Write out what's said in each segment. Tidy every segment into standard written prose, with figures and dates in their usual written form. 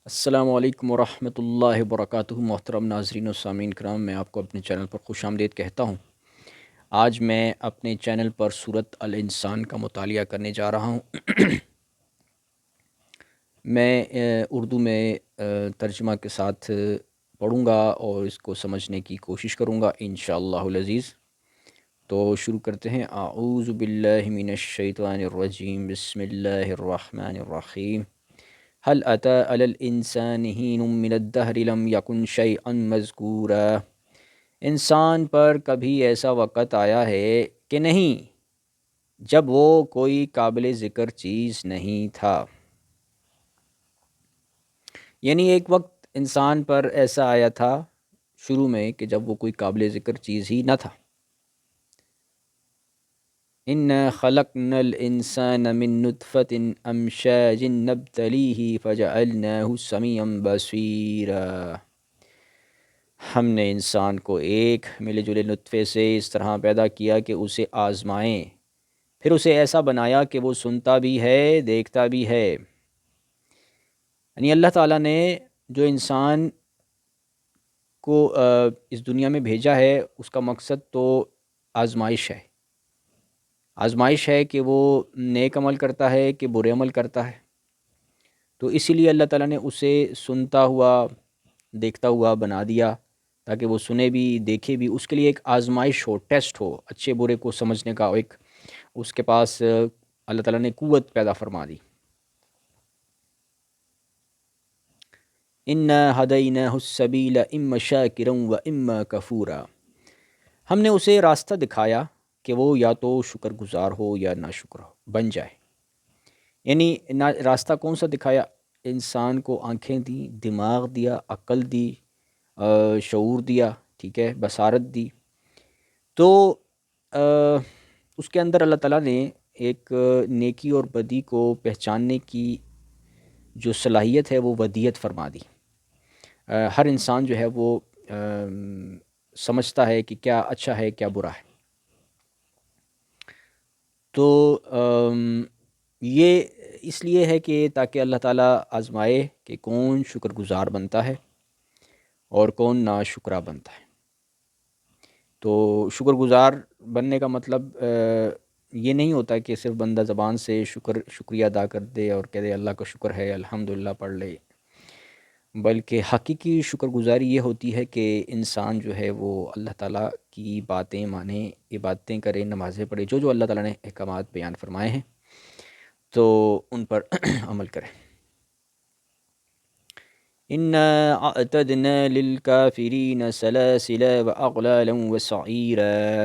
السلام علیکم ورحمۃ اللہ وبرکاتہ۔ محترم ناظرین و سامعین کرام، میں آپ کو اپنے چینل پر خوش آمدید کہتا ہوں۔ آج میں اپنے چینل پر سورۃ الانسان کا مطالعہ کرنے جا رہا ہوں۔ میں اردو میں ترجمہ کے ساتھ پڑھوں گا اور اس کو سمجھنے کی کوشش کروں گا انشاءاللہ العزیز۔ تو شروع کرتے ہیں۔ اعوذ باللہ من الشیطان الرجیم، بسم اللہ الرحمن الرحیم۔ هل أتى على الإنسان حين من الدهر لم يكن شيئا مذكورا۔ انسان پر کبھی ایسا وقت آیا ہے کہ نہیں جب وہ کوئی قابل ذکر چیز نہیں تھا۔ یعنی ایک وقت انسان پر ایسا آیا تھا شروع میں کہ جب وہ کوئی قابل ذکر چیز ہی نہ تھا۔ إِنَّا خَلَقْنَا الْإِنسَانَ مِن نُطْفَةٍ أَمْشَاجٍ نَبْتَلِيهِ فَجَعَلْنَاهُ سَمِيعًا بَصِيرًا۔ ہم نے انسان کو ایک ملے جلے نطفے سے اس طرح پیدا کیا کہ اسے آزمائیں، پھر اسے ایسا بنایا کہ وہ سنتا بھی ہے، دیکھتا بھی ہے۔ یعنی اللہ تعالیٰ نے جو انسان کو اس دنیا میں بھیجا ہے، اس کا مقصد تو آزمائش ہے۔ آزمائش ہے کہ وہ نیک عمل کرتا ہے کہ برے عمل کرتا ہے۔ تو اسی لیے اللہ تعالیٰ نے اسے سنتا ہوا، دیکھتا ہوا بنا دیا، تاکہ وہ سنے بھی دیکھے بھی، اس کے لیے ایک آزمائش ہو، ٹیسٹ ہو، اچھے برے کو سمجھنے کا ایک اس کے پاس اللہ تعالیٰ نے قوت پیدا فرما دی۔ اِنَّا هَدَيْنَاهُ السَّبِيلَ إِمَّا شَاكِرًا وَإِمَّا كَفُورًا۔ ہم نے اسے راستہ دکھایا کہ وہ یا تو شکر گزار ہو یا ناشکر ہو بن جائے۔ یعنی راستہ کون سا دکھایا؟ انسان کو آنکھیں دی، دماغ دیا، عقل دی، شعور دیا، ٹھیک ہے، بصارت دی۔ تو اس کے اندر اللہ تعالیٰ نے ایک نیکی اور بدی کو پہچاننے کی جو صلاحیت ہے وہ ودیت فرما دی۔ ہر انسان جو ہے وہ سمجھتا ہے کہ کیا اچھا ہے کیا برا ہے۔ تو یہ اس لیے ہے کہ تاکہ اللہ تعالیٰ آزمائے کہ کون شکر گزار بنتا ہے اور کون ناشکرا بنتا ہے۔ تو شکر گزار بننے کا مطلب یہ نہیں ہوتا کہ صرف بندہ زبان سے شکریہ ادا کر دے اور کہہ دے اللہ کا شکر ہے الحمدللہ پڑھ لے، بلکہ حقیقی شکر گزاری یہ ہوتی ہے کہ انسان جو ہے وہ اللہ تعالیٰ کی باتیں مانے، عبادتیں کرے، نمازیں پڑھے، جو اللہ تعالیٰ نے احکامات بیان فرمائے ہیں تو ان پر عمل کرے۔ إِنَّا أَعْتَدْنَا لِلْكَافِرِينَ سَلَاسِلَ وَأَغْلَالًا وَسَعِيرًا۔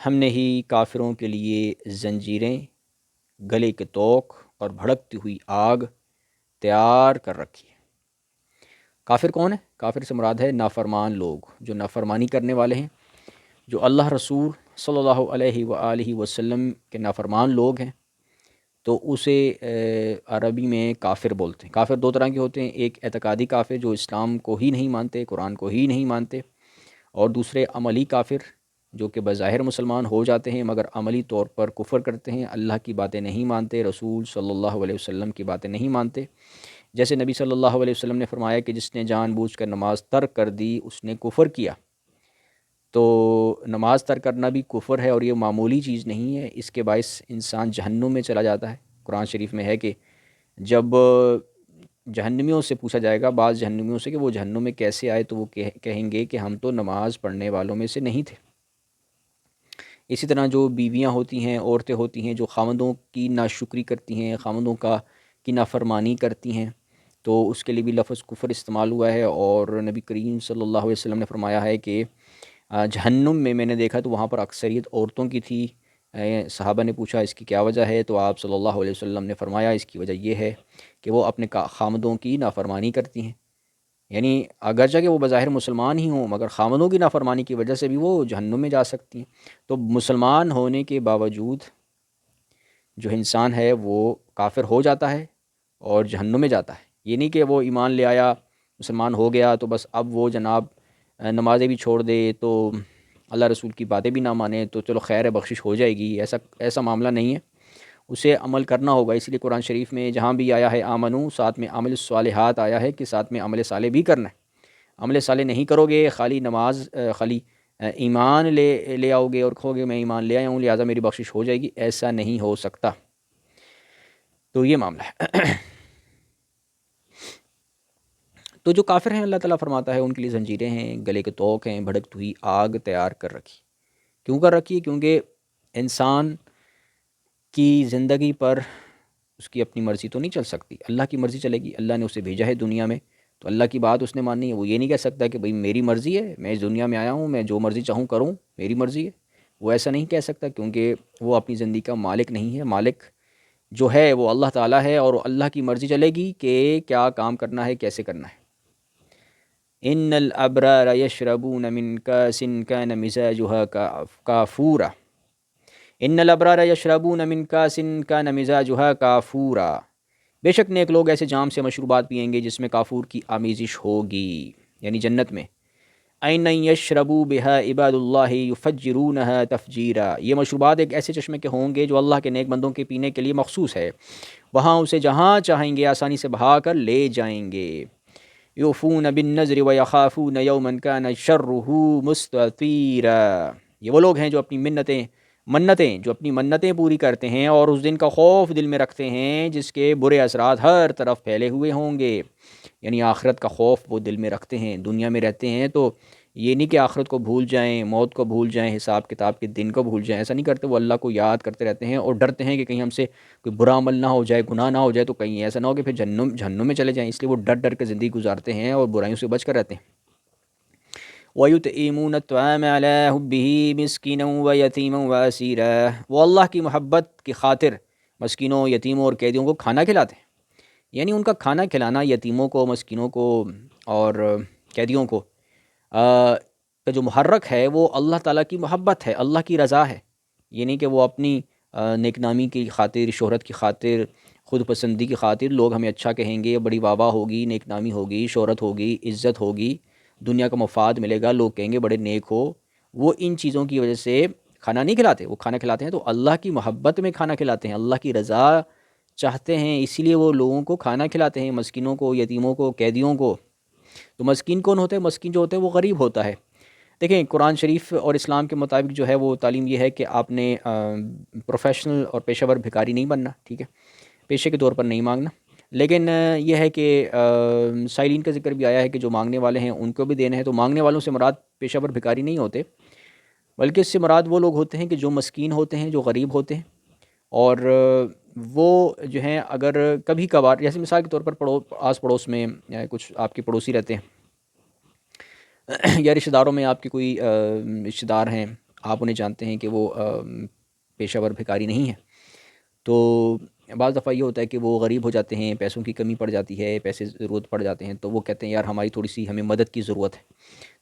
ہم نے ہی کافروں کے لیے زنجیریں، گلے کے توق اور بھڑکتی ہوئی آگ تیار کر رکھی ہے۔ کافر کون ہے؟ کافر سے مراد ہے نافرمان لوگ، جو نافرمانی کرنے والے ہیں، جو اللہ رسول صلی اللہ علیہ وآلہ وسلم کے نافرمان لوگ ہیں، تو اسے عربی میں کافر بولتے ہیں۔ کافر دو طرح کے ہوتے ہیں، ایک اعتقادی کافر جو اسلام کو ہی نہیں مانتے، قرآن کو ہی نہیں مانتے، اور دوسرے عملی کافر جو کہ بظاہر مسلمان ہو جاتے ہیں مگر عملی طور پر کفر کرتے ہیں، اللہ کی باتیں نہیں مانتے، رسول صلی اللہ علیہ وسلم کی باتیں نہیں مانتے۔ جیسے نبی صلی اللہ علیہ وسلم نے فرمایا کہ جس نے جان بوجھ کر نماز ترک کر دی اس نے کفر کیا۔ تو نماز ترک کرنا بھی کفر ہے اور یہ معمولی چیز نہیں ہے، اس کے باعث انسان جہنم میں چلا جاتا ہے۔ قرآن شریف میں ہے کہ جب جہنمیوں سے پوچھا جائے گا، بعض جہنمیوں سے، کہ وہ جہنم میں کیسے آئے، تو وہ کہیں گے کہ ہم تو نماز پڑھنے والوں میں سے نہیں تھے۔ اسی طرح جو بیویاں ہوتی ہیں، عورتیں ہوتی ہیں جو خاوندوں کی ناشکری کرتی ہیں، خاوندوں کی نافرمانی کرتی ہیں، تو اس کے لیے بھی لفظ کفر استعمال ہوا ہے۔ اور نبی کریم صلی اللہ علیہ وسلم نے فرمایا ہے کہ جہنم میں نے دیکھا تو وہاں پر اکثریت عورتوں کی تھی۔ صحابہ نے پوچھا اس کی کیا وجہ ہے، تو آپ صلی اللہ علیہ وسلم نے فرمایا اس کی وجہ یہ ہے کہ وہ اپنے خاوندوں کی نافرمانی کرتی ہیں۔ یعنی اگرچہ کہ وہ بظاہر مسلمان ہی ہوں مگر خاوندوں کی نافرمانی کی وجہ سے بھی وہ جہنم میں جا سکتی ہیں۔ تو مسلمان ہونے کے باوجود جو انسان ہے وہ کافر ہو جاتا ہے اور جہنم میں جاتا ہے۔ یہ نہیں کہ وہ ایمان لے آیا، مسلمان ہو گیا تو بس اب وہ جناب نمازیں بھی چھوڑ دے تو اللہ رسول کی باتیں بھی نہ مانے تو چلو خیر ہے بخشش ہو جائے گی، ایسا معاملہ نہیں ہے۔ اسے عمل کرنا ہوگا. اس لیے قرآن شریف میں جہاں بھی آیا ہے آمنو، ساتھ میں عمل الصالحات آیا ہے کہ ساتھ میں عمل صالح بھی کرنا ہے. عمل صالح نہیں کرو گے، خالی نماز خالی ایمان لے آؤ گے اور کہو گے میں ایمان لے آیا ہوں لہٰذا میری بخشش ہو جائے گی، ایسا نہیں ہو سکتا. تو یہ معاملہ ہے. تو جو کافر ہیں اللہ تعالیٰ فرماتا ہے ان کے لیے زنجیریں ہیں، گلے کے توق ہیں، بھڑکتی ہوئی آگ تیار کر رکھی. کیوں کر رکھی؟ کیونکہ انسان کی زندگی پر اس کی اپنی مرضی تو نہیں چل سکتی، اللہ کی مرضی چلے گی. اللہ نے اسے بھیجا ہے دنیا میں تو اللہ کی بات اس نے ماننی ہے. وہ یہ نہیں کہہ سکتا کہ بھئی میری مرضی ہے، میں اس دنیا میں آیا ہوں، میں جو مرضی چاہوں کروں، میری مرضی ہے. وہ ایسا نہیں کہہ سکتا کیونکہ وہ اپنی زندگی کا مالک نہیں ہے. مالک جو ہے وہ اللہ تعالیٰ ہے اور اللہ کی مرضی چلے گی کہ کیا کام کرنا ہے، کیسے کرنا ہے. ان الابرار یشربون من کاس کان مزاجها کافورا. ان الابرار یشربون من کاس کان مزاجها کافورا. بے شک نیک لوگ ایسے جام سے مشروبات پئیں گے جس میں کافور کی آمیزش ہوگی، یعنی جنت میں. عین یشربوا بها عباد اللہ یفجرونها تفجیرا. یہ مشروبات ایک ایسے چشمے کے ہوں گے جو اللہ کے نیک بندوں کے پینے کے لیے مخصوص ہے، وہاں اسے جہاں چاہیں گے آسانی سے بہا کر لے جائیں گے. یوفون بالنذر ویخافون یوما کان شرہ مستطیرا. یہ وہ لوگ ہیں جو اپنی منتیں پوری کرتے ہیں اور اس دن کا خوف دل میں رکھتے ہیں جس کے برے اثرات ہر طرف پھیلے ہوئے ہوں گے. یعنی آخرت کا خوف وہ دل میں رکھتے ہیں. دنیا میں رہتے ہیں تو یہ نہیں کہ آخرت کو بھول جائیں، موت کو بھول جائیں، حساب کتاب کے دن کو بھول جائیں، ایسا نہیں کرتے. وہ اللہ کو یاد کرتے رہتے ہیں اور ڈرتے ہیں کہ کہیں ہم سے کوئی برا عمل نہ ہو جائے، گناہ نہ ہو جائے تو کہیں ایسا نہ ہو کہ پھر جہنم میں چلے جائیں. اس لیے وہ ڈر ڈر کے زندگی گزارتے ہیں اور برائیوں سے بچ کر رہتے ہیں. وَيُطْعِمُونَ الطَّعَامَ عَلَىٰ حُبِّهِ مِسْكِينًا وَيَتِيمًا وَأَسِيرًا. وہ اللہ کی محبت کی خاطر مسکینوں، یتیموں اور قیدیوں کو کھانا کھلاتے ہیں. یعنی ان کا کھانا کھلانا یتیموں کو، مسکینوں کو اور قیدیوں کو کا جو محرک ہے وہ اللہ تعالیٰ کی محبت ہے، اللہ کی رضا ہے. یہ نہیں کہ وہ اپنی نیک نامی کی خاطر، شہرت کی خاطر، خود پسندی کی خاطر لوگ ہمیں اچھا کہیں گے، بڑی واہ واہ ہوگی، نیک نامی ہوگی، شہرت ہوگی، عزت ہوگی، دنیا کا مفاد ملے گا، لوگ کہیں گے بڑے نیک ہو. وہ ان چیزوں کی وجہ سے کھانا نہیں کھلاتے. وہ کھانا کھلاتے ہیں تو اللہ کی محبت میں کھانا کھلاتے ہیں، اللہ کی رضا چاہتے ہیں، اسی لیے وہ لوگوں کو کھانا کھلاتے ہیں، مسکینوں کو، یتیموں کو، قیدیوں کو. تو مسکین کون ہوتا ہے؟ مسکین جو ہوتا ہے وہ غریب ہوتا ہے. دیکھیں قرآن شریف اور اسلام کے مطابق جو ہے وہ تعلیم یہ ہے کہ آپ نے پروفیشنل اور پیشہ ور بھکاری نہیں بننا، ٹھیک ہے، پیشے کے طور پر نہیں مانگنا. لیکن یہ ہے کہ سائلین کا ذکر بھی آیا ہے کہ جو مانگنے والے ہیں ان کو بھی دینا ہے. تو مانگنے والوں سے مراد پیشہ ور بھکاری نہیں ہوتے، بلکہ اس سے مراد وہ لوگ ہوتے ہیں کہ جو مسکین ہوتے ہیں، جو غریب ہوتے ہیں. اور وہ جو ہیں اگر کبھی کبھار، جیسے مثال کے طور پر آس پڑوس میں کچھ آپ کے پڑوسی رہتے ہیں یا رشتہ داروں میں آپ کے کوئی رشتہ دار ہیں، آپ انہیں جانتے ہیں کہ وہ پیشہ ور بھکاری نہیں ہے. تو بعض دفعہ یہ ہوتا ہے کہ وہ غریب ہو جاتے ہیں، پیسوں کی کمی پڑ جاتی ہے، پیسے ضرورت پڑ جاتے ہیں، تو وہ کہتے ہیں یار ہماری تھوڑی سی ہمیں مدد کی ضرورت ہے.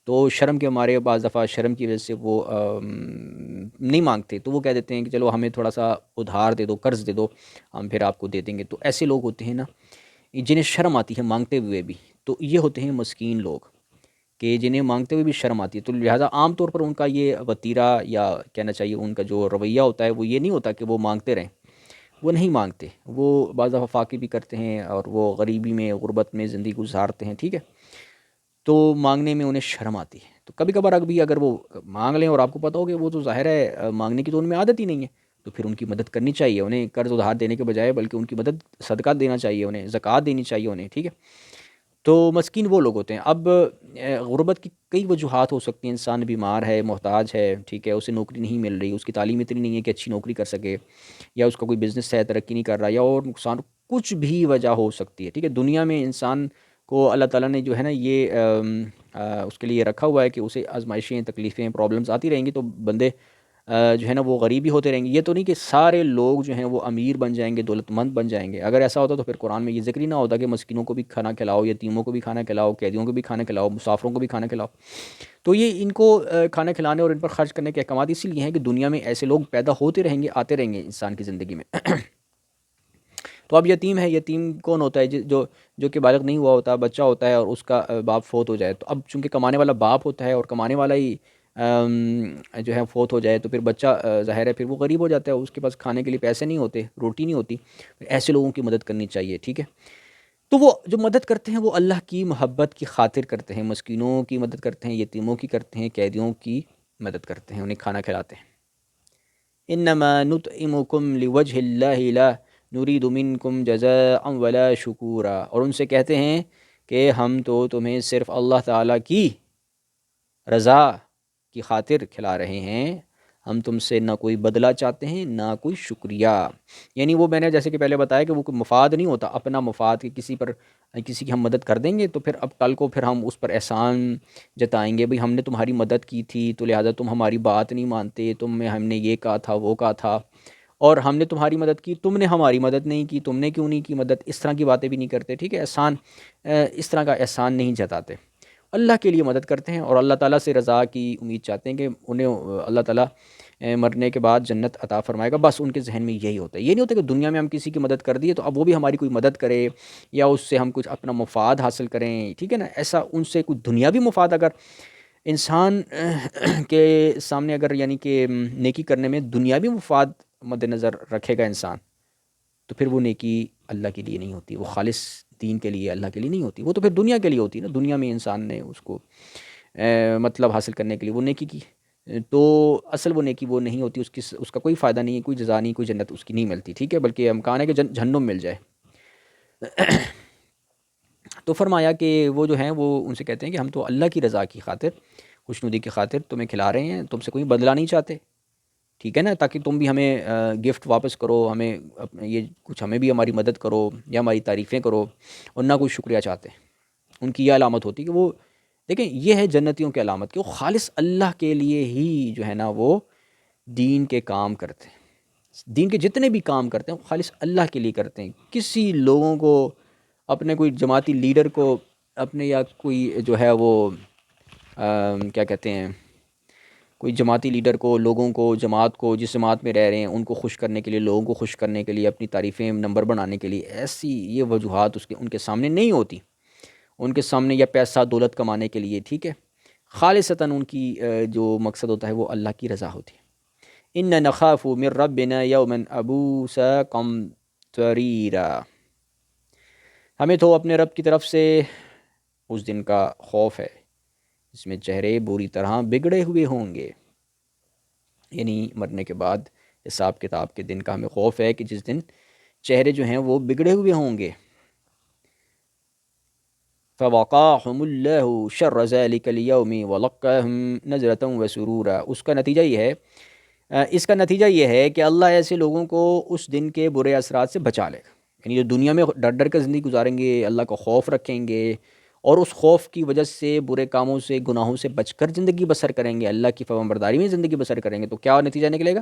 تو شرم کے مارے بعض دفعہ شرم کی وجہ سے وہ نہیں مانگتے. تو وہ کہہ دیتے ہیں کہ چلو ہمیں تھوڑا سا ادھار دے دو، قرض دے دو، ہم پھر آپ کو دے دیں گے. تو ایسے لوگ ہوتے ہیں نا جنہیں شرم آتی ہے مانگتے ہوئے بھی. تو یہ ہوتے ہیں مسکین لوگ کہ جنہیں مانگتے ہوئے بھی شرم آتی ہے. تو لہٰذا عام طور پر ان کا یہ وتیرہ یا کہنا چاہیے ان کا جو رویہ ہوتا ہے وہ یہ نہیں ہوتا کہ وہ مانگتے رہیں. وہ نہیں مانگتے، وہ بعض دفعہ فاقے بھی کرتے ہیں اور وہ غریبی میں، غربت میں زندگی گزارتے ہیں، ٹھیک ہے. تو مانگنے میں انہیں شرم آتی ہے. تو کبھی کبھار اگر وہ مانگ لیں اور آپ کو پتہ ہو کہ وہ تو ظاہر ہے مانگنے کی تو ان میں عادت ہی نہیں ہے، تو پھر ان کی مدد کرنی چاہیے. انہیں قرض ادھار دینے کے بجائے بلکہ ان کی مدد، صدقہ دینا چاہیے، انہیں زکوٰۃ دینی چاہیے انہیں، ٹھیک ہے. تو مسکین وہ لوگ ہوتے ہیں. اب غربت کی کئی وجوہات ہو سکتی ہیں. انسان بیمار ہے، محتاج ہے، ٹھیک ہے، اسے نوکری نہیں مل رہی، اس کی تعلیم اتنی نہیں ہے کہ اچھی نوکری کر سکے، یا اس کا کوئی بزنس ہے ترقی نہیں کر رہا، یا اور نقصان، کچھ بھی وجہ ہو سکتی ہے، ٹھیک ہے. دنیا میں انسان کو اللہ تعالیٰ نے جو ہے نا یہ اس کے لیے رکھا ہوا ہے کہ اسے آزمائشیں، تکلیفیں، پرابلمز آتی رہیں گی. تو بندے جو ہے نا وہ غریبی ہوتے رہیں گے. یہ تو نہیں کہ سارے لوگ جو ہیں وہ امیر بن جائیں گے، دولت مند بن جائیں گے. اگر ایسا ہوتا تو پھر قرآن میں یہ ذکر ہی نہ ہوتا کہ مسکینوں کو بھی کھانا کھلاؤ، یتیموں کو بھی کھانا کھلاؤ، قیدیوں کو بھی کھانا کھلاؤ، مسافروں کو بھی کھانا کھلاؤ. تو یہ ان کو کھانا کھلانے اور ان پر خرچ کرنے کے احکامات اسی لیے ہیں کہ دنیا میں ایسے لوگ پیدا ہوتے رہیں گے، آتے رہیں گے انسان کی زندگی میں. تو اب یتیم ہے. یتیم کون ہوتا ہے؟ جو کہ بالغ نہیں ہوا ہوتا، بچہ ہوتا ہے اور اس کا باپ فوت ہو جائے. تو اب چونکہ کمانے والا باپ ہوتا ہے اور کمانے والا ہی جو ہے فوت ہو جائے تو پھر بچہ ظاہر ہے پھر وہ غریب ہو جاتا ہے، اس کے پاس کھانے کے لیے پیسے نہیں ہوتے، روٹی نہیں ہوتی، ایسے لوگوں کی مدد کرنی چاہیے، ٹھیک ہے۔ تو وہ جو مدد کرتے ہیں وہ اللہ کی محبت کی خاطر کرتے ہیں، مسکینوں کی مدد کرتے ہیں، یتیموں کی کرتے ہیں، قیدیوں کی مدد کرتے ہیں، انہیں کھانا کھلاتے ہیں۔ انما نطعمکم لوجہ اللہ لا نرید منکم جزاء ولا شکورا، اور ان سے کہتے ہیں کہ ہم تو تمہیں صرف اللہ تعالیٰ کی رضا کی خاطر کھلا رہے ہیں، ہم تم سے نہ کوئی بدلہ چاہتے ہیں نہ کوئی شکریہ۔ یعنی وہ میں نے جیسے کہ پہلے بتایا کہ وہ کوئی مفاد نہیں ہوتا، اپنا مفاد کہ کسی کی ہم مدد کر دیں گے تو پھر اب کل کو پھر ہم اس پر احسان جتائیں گے، بھئی ہم نے تمہاری مدد کی تھی تو لہٰذا تم ہماری بات نہیں مانتے، ہم نے یہ کہا تھا وہ کہا تھا، اور ہم نے تمہاری مدد کی، تم نے ہماری مدد نہیں کی، تم نے کیوں نہیں کی مدد، اس طرح کی باتیں بھی نہیں کرتے، ٹھیک ہے۔ اس طرح کا احسان نہیں جتاتے، اللہ کے لیے مدد کرتے ہیں اور اللہ تعالیٰ سے رضا کی امید چاہتے ہیں کہ انہیں اللہ تعالیٰ مرنے کے بعد جنت عطا فرمائے گا، بس ان کے ذہن میں یہی ہوتا ہے۔ یہ نہیں ہوتا کہ دنیا میں ہم کسی کی مدد کر دیے تو اب وہ بھی ہماری کوئی مدد کرے یا اس سے ہم کچھ اپنا مفاد حاصل کریں، ٹھیک ہے نا۔ ایسا ان سے کوئی دنیاوی مفاد اگر انسان کے سامنے اگر یعنی کہ نیکی کرنے میں دنیاوی مفاد مد نظر رکھے گا انسان، تو پھر وہ نیکی اللہ کے لیے نہیں ہوتی، وہ خالص دین کے لیے اللہ کے لیے نہیں ہوتی، وہ تو پھر دنیا کے لیے ہوتی ہے نا۔ دنیا میں انسان نے اس کو مطلب حاصل کرنے کے لیے وہ نیکی کی، تو اصل وہ نیکی وہ نہیں ہوتی، اس کا کوئی فائدہ نہیں ہے، کوئی جزا نہیں، کوئی جنت اس کی نہیں ملتی، ٹھیک ہے، بلکہ امکان ہے کہ جہنم مل جائے۔ تو فرمایا کہ وہ جو ہیں وہ ان سے کہتے ہیں کہ ہم تو اللہ کی رضا کی خاطر، خوشنودی کی خاطر تمہیں کھلا رہے ہیں، تم سے کوئی بدلہ نہیں چاہتے، ٹھیک ہے نا، تاکہ تم بھی ہمیں گفٹ واپس کرو، ہمیں یہ کچھ ہمیں بھی ہماری مدد کرو یا ہماری تعریفیں کرو، اور نہ کوئی شکریہ چاہتے۔ ان کی یہ علامت ہوتی کہ وہ دیکھیں، یہ ہے جنتیوں کی علامت کہ وہ خالص اللہ کے لیے ہی جو ہے نا وہ دین کے کام کرتے ہیں، دین کے جتنے بھی کام کرتے ہیں وہ خالص اللہ کے لیے کرتے ہیں، کسی لوگوں کو، اپنے کوئی جماعتی لیڈر کو، اپنے یا کوئی جو ہے وہ کیا کہتے ہیں، کوئی جماعتی لیڈر کو، لوگوں کو، جماعت کو، جس جماعت میں رہ رہے ہیں ان کو خوش کرنے کے لیے، لوگوں کو خوش کرنے کے لیے، اپنی تعریفیں نمبر بنانے کے لیے، ایسی یہ وجوہات ان کے سامنے نہیں ہوتی، ان کے سامنے یا پیسہ دولت کمانے کے لیے، ٹھیک ہے، خالصتاً ان کی جو مقصد ہوتا ہے وہ اللہ کی رضا ہوتی ہے۔ ان نخاف من ربنا یوما عبوسا قمطریرا، ہمیں تو اپنے رب کی طرف سے اس دن کا خوف ہے جس میں چہرے بری طرح بگڑے ہوئے ہوں گے، یعنی مرنے کے بعد حساب کتاب کے دن کا ہمیں خوف ہے کہ جس دن چہرے جو ہیں وہ بگڑے ہوئے ہوں گے۔ فوقاهم اللہ شر ذلک اليوم ولقاهم نظرة وسرورا، اس کا نتیجہ یہ ہے کہ اللہ ایسے لوگوں کو اس دن کے برے اثرات سے بچا لے گا، یعنی جو دنیا میں ڈر ڈر کر زندگی گزاریں گے، اللہ کا خوف رکھیں گے اور اس خوف کی وجہ سے برے کاموں سے، گناہوں سے بچ کر زندگی بسر کریں گے، اللہ کی فرمانبرداری میں زندگی بسر کریں گے، تو کیا نتیجہ نکلے گا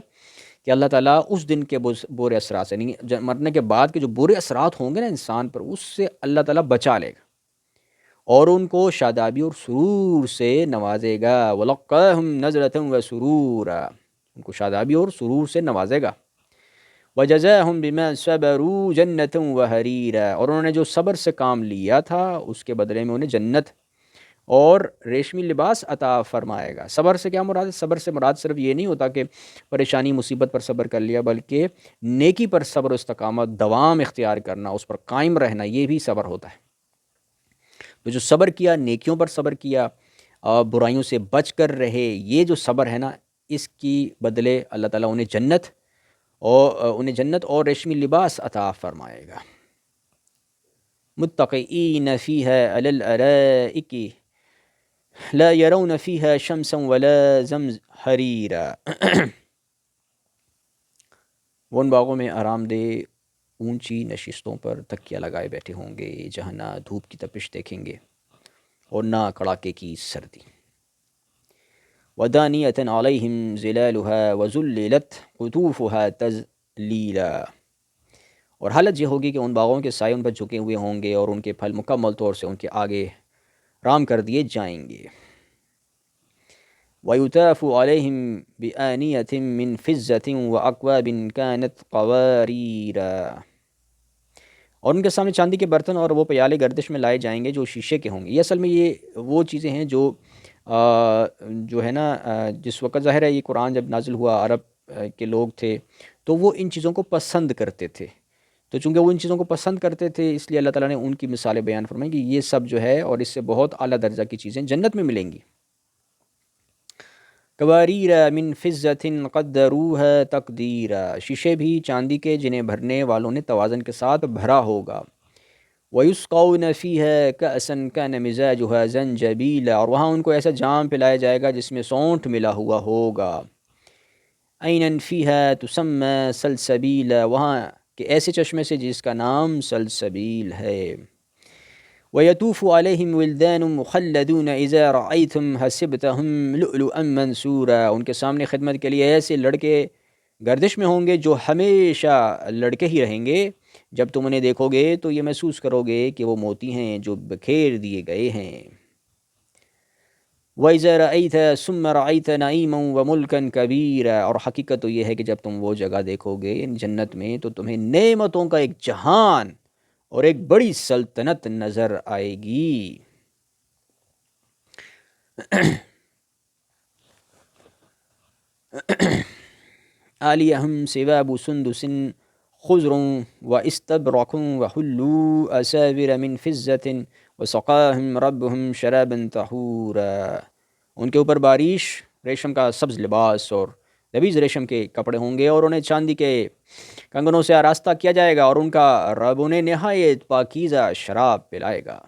کہ اللہ تعالیٰ اس دن کے برے اثرات سے، یعنی مرنے کے بعد کے جو برے اثرات ہوں گے نا انسان پر، اس سے اللہ تعالیٰ بچا لے گا اور ان کو شادابی اور سرور سے نوازے گا۔ وَلَقَّاهُمْ نَظْرَةً وَسُرُورًا، ان کو شادابی اور سرور سے نوازے گا۔ وَجَزَاهُمْ بِمَا صَبَرُوا جَنَّةً وَحَرِيرًا، اور انہوں نے جو صبر سے کام لیا تھا اس کے بدلے میں انہیں جنت اور ریشمی لباس عطا فرمائے گا۔ صبر سے کیا مراد ہے؟ صبر سے مراد صرف یہ نہیں ہوتا کہ پریشانی مصیبت پر صبر کر لیا، بلکہ نیکی پر صبر و استقامت، دوام اختیار کرنا، اس پر قائم رہنا، یہ بھی صبر ہوتا ہے۔ تو جو صبر کیا، نیکیوں پر صبر کیا، برائیوں سے بچ کر رہے، یہ جو صبر ہے نا، اس کی بدلے اللہ تعالیٰ انہیں جنت اور ریشمی لباس عطا فرمائے گا۔ متقئین فیہا علی الارائک لا یرون فیہا شمسا ولا زمہریرا، وہ ان باغوں میں آرام دہ اونچی نشستوں پر تکیہ لگائے بیٹھے ہوں گے، جہاں نہ دھوپ کی تپش دیکھیں گے اور نہ کڑاکے کی سردی۔ وَدَانِيَةً عَلَيْهِمْ ظِلَالُهَا وَذُلِّلَتْ قُطُوفُهَا تَذْلِيلًا، اور حالت یہ ہوگی کہ ان باغوں کے سائے ان پر جھکے ہوئے ہوں گے اور ان کے پھل مکمل طور سے ان کے آگے رام کر دیے جائیں گے۔ وَيُطَافُ عَلَيْهِمْ بِآنِيَةٍ مِّن فِضَّةٍ وَأَكْوَابٍ كَانَتْ قَوَارِيرًا، اور ان کے سامنے چاندی کے برتن اور وہ پیالے گردش میں لائے جائیں گے جو شیشے کے ہوں گے۔ یہ اصل میں یہ وہ چیزیں ہیں جو جو ہے نا جس وقت ظاہر ہے یہ قرآن جب نازل ہوا عرب کے لوگ تھے تو وہ ان چیزوں کو پسند کرتے تھے، تو چونکہ وہ ان چیزوں کو پسند کرتے تھے اس لیے اللہ تعالیٰ نے ان کی مثالیں بیان فرمائی کہ یہ سب جو ہے اور اس سے بہت اعلیٰ درجہ کی چیزیں جنت میں ملیں گی۔ قواریر من فضۃ قدروها تقدیرا، شیشے بھی چاندی کے جنہیں بھرنے والوں نے توازن کے ساتھ بھرا ہوگا۔ وَيُسْقَوْنَ فِيهَا كَأْسًا كَانَ مِزَاجُهَا زَنْجَبِيلًا، اور وہاں ان کو ایسا جام پلایا جائے گا جس میں سونٹھ ملا ہوا ہوگا۔ عَيْنًا فِيهَا تُسَمَّى سَلْسَبِيلًا، وہاں کہ ایسے چشمے سے جس کا نام سلسبیل ہے۔ وَيَطُوفُ عَلَيْهِمْ وِلْدَانٌ مُخَلَّدُونَ إِذَا رَأَيْتَهُمْ حَسِبْتَهُمْ لُؤْلُؤًا مَنْثُورًا، ان کے سامنے خدمت کے لیے ایسے لڑکے گردش میں ہوں گے جو ہمیشہ لڑکے ہی رہیں گے، جب تم انہیں دیکھو گے تو یہ محسوس کرو گے کہ وہ موتی ہیں جو بکھیر دیے گئے ہیں۔ وَإِذَا رَأَيْتَ ثُمَّ رَأَيْتَ نَعِيمًا وَمُلْكًا كَبِيرًا، اور حقیقت تو یہ ہے کہ جب تم وہ جگہ دیکھو گے جنت میں تو تمہیں نعمتوں کا ایک جہان اور ایک بڑی سلطنت نظر آئے گی۔ عَالِيَهُمْ ثِيَابُ سُنْدُسٍ خضر واستبرق وحلوا أساور من فضة وسقاهم ربهم شرابا طهورا، ان کے اوپر بارش ریشم کا سبز لباس اور لبیز ریشم کے کپڑے ہوں گے، اور انہیں چاندی کے کنگنوں سے آراستہ کیا جائے گا، اور ان کا رب انہیں نہایت پاکیزہ شراب پلائے گا۔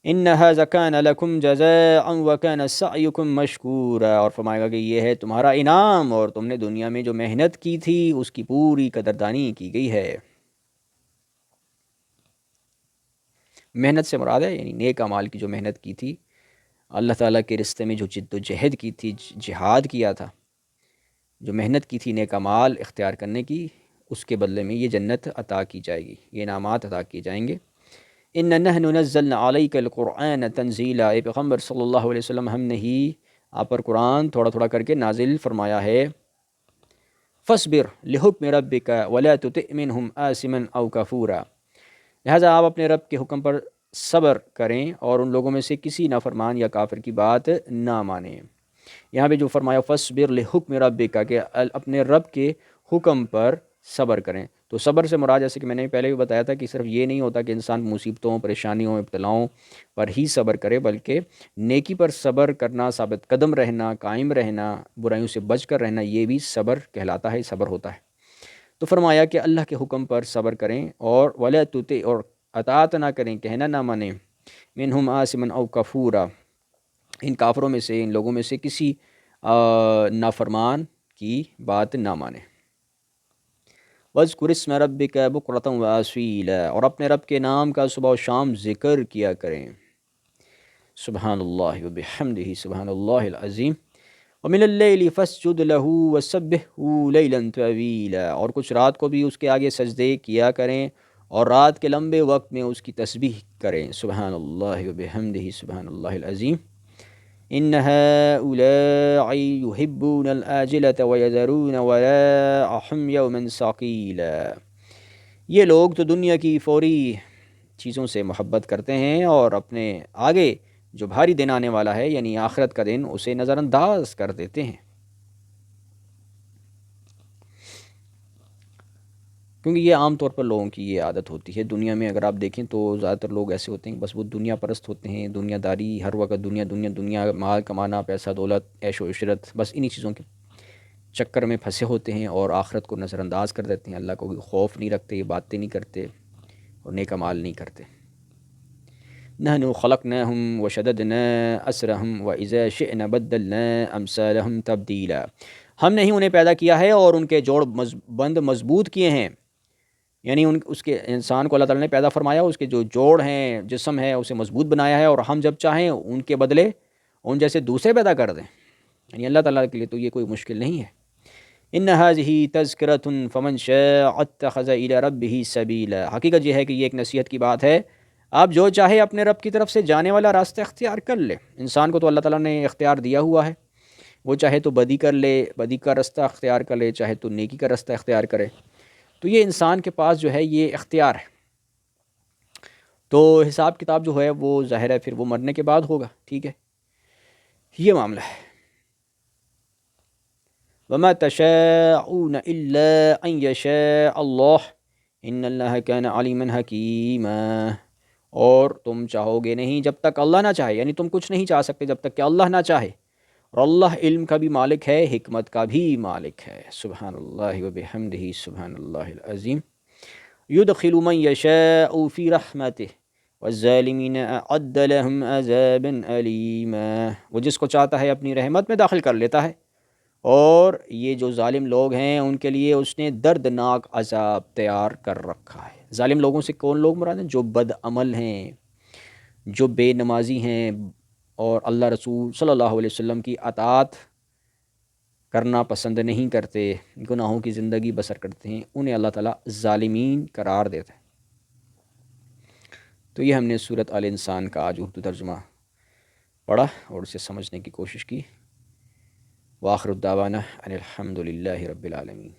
ان هذا كان لكم جزاء وكان سعيكم مشكورا، اور فرمائے گا کہ یہ ہے تمہارا انعام اور تم نے دنیا میں جو محنت کی تھی اس کی پوری قدردانی کی گئی ہے۔ محنت سے مراد ہے یعنی نیک اعمال کی جو محنت کی تھی، اللہ تعالیٰ کے راستے میں جو جد و جہد کی تھی، جہاد کیا تھا، جو محنت کی تھی نیک اعمال اختیار کرنے کی، اس کے بدلے میں یہ جنت عطا کی جائے گی، یہ انعامات عطا کیے جائیں گے۔ ان نحن نزلنا علیک القرآن تنزیلا، اے پیغمبر صلی اللہ علیہ وسلم ہم نے ہی آپ پر قرآن تھوڑا تھوڑا کر کے نازل فرمایا ہے۔ فاصبر لحکم ربک ولا تطع منهم آثما او کفورا، لہٰذا آپ اپنے رب کے حکم پر صبر کریں اور ان لوگوں میں سے کسی نافرمان یا کافر کی بات نہ مانیں۔ یہاں پہ جو فرمایا فاصبر لحکم ربک کہ اپنے رب کے حکم پر صبر کریں، تو صبر سے مراد جیسے کہ میں نے پہلے بھی بتایا تھا کہ صرف یہ نہیں ہوتا کہ انسان مصیبتوں، پریشانیوں، ابتلاؤں پر ہی صبر کرے، بلکہ نیکی پر صبر کرنا، ثابت قدم رہنا، قائم رہنا، برائیوں سے بچ کر رہنا، یہ بھی صبر کہلاتا ہے، صبر ہوتا ہے۔ تو فرمایا کہ اللہ کے حکم پر صبر کریں اور ولا تطع، اور اطاعت نہ کریں، کہنا نہ مانیں، منہم آثما او کفورا، ان کافروں میں سے، ان لوگوں میں سے کسی نافرمان کی بات نہ مانیں۔ وَاذْكُرِ اسْمَ رَبِّكَ بُكْرَةً وَأَصِيلًا، اور اپنے رب کے نام کا صبح و شام ذکر کیا کریں۔ سبحان اللہ وبحمدہ سبحان اللہ العظیم۔ وَمِنَ اللَّيْلِ فَاسْجُدْ لَهُ وَسَبِّحْهُ لَيْلًا طَوِيلًا، اور کچھ رات کو بھی اس کے آگے سجدے کیا کریں اور رات کے لمبے وقت میں اس کی تسبیح کریں۔ سبحان اللہ وبحمدہ سبحان اللہ العظیم۔ ان هؤلاء يحبون العاجلة ويذرون وراءهم يوما ثقيلا، یہ لوگ تو دنیا کی فوری چیزوں سے محبت کرتے ہیں اور اپنے آگے جو بھاری دن آنے والا ہے یعنی آخرت کا دن، اسے نظر انداز کر دیتے ہیں، کیونکہ یہ عام طور پر لوگوں کی یہ عادت ہوتی ہے۔ دنیا میں اگر آپ دیکھیں تو زیادہ تر لوگ ایسے ہوتے ہیں بس وہ دنیا پرست ہوتے ہیں، دنیا داری، ہر وقت دنیا دنیا دنیا، مال کمانا، پیسہ دولت، عیش و عشرت، بس انہی چیزوں کے چکر میں پھنسے ہوتے ہیں اور آخرت کو نظر انداز کر دیتے ہیں، اللہ کو خوف نہیں رکھتے، باتیں نہیں کرتے اور نیک اعمال نہیں کرتے۔ نحن خلقناهم وشددنا اسرهم واذا شئنا بدلنا امثالهم تبدیلا، ہم نے ہی انہیں پیدا کیا ہے اور ان کے جوڑ بند مضبوط کیے ہیں، یعنی اس کے انسان کو اللہ تعالیٰ نے پیدا فرمایا، اس کے جو جوڑ ہیں، جسم ہے، اسے مضبوط بنایا ہے، اور ہم جب چاہیں ان کے بدلے ان جیسے دوسرے پیدا کر دیں، یعنی اللہ تعالیٰ کے لیے تو یہ کوئی مشکل نہیں ہے۔ ان هذه تذکرة فمن شاء اتخذ الى ربه سبیلا، حقیقت یہ ہے کہ یہ ایک نصیحت کی بات ہے، آپ جو چاہے اپنے رب کی طرف سے جانے والا راستہ اختیار کر لے۔ انسان کو تو اللہ تعالیٰ نے اختیار دیا ہوا ہے، وہ چاہے تو بدی کر لے، بدی کا راستہ اختیار کر لے، چاہے تو نیکی کا راستہ اختیار کرے، تو یہ انسان کے پاس جو ہے یہ اختیار ہے۔ تو حساب کتاب جو ہے وہ ظاہر ہے پھر وہ مرنے کے بعد ہوگا. ٹھیک ہے، یہ معاملہ ہے. وما تشاءون الا ان یشاء اللہ ان اللہ کان علیما حکیما. اور تم چاہو گے نہیں جب تک اللہ نہ چاہے، یعنی تم کچھ نہیں چاہ سکتے جب تک کہ اللہ نہ چاہے. اور اللہ علم کا بھی مالک ہے، حکمت کا بھی مالک ہے. سبحان اللہ وبحمدہ سبحان اللہ العظیم. یدخل من یشاء فی رحمتہ والظالمین اعد لهم عذابا علیما. وہ جس کو چاہتا ہے اپنی رحمت میں داخل کر لیتا ہے، اور یہ جو ظالم لوگ ہیں ان کے لیے اس نے دردناک عذاب تیار کر رکھا ہے. ظالم لوگوں سے کون لوگ مراد ہیں؟ جو بد عمل ہیں، جو بے نمازی ہیں، اور اللہ رسول صلی اللہ علیہ وسلم کی اطاعت کرنا پسند نہیں کرتے، گناہوں کی زندگی بسر کرتے ہیں، انہیں اللہ تعالیٰ ظالمین قرار دیتے ہیں. تو یہ ہم نے سورۃ آل انسان کا آج اردو ترجمہ پڑھا اور اسے سمجھنے کی کوشش کی. وآخر الدعوانا ان الحمد للہ رب العالمین.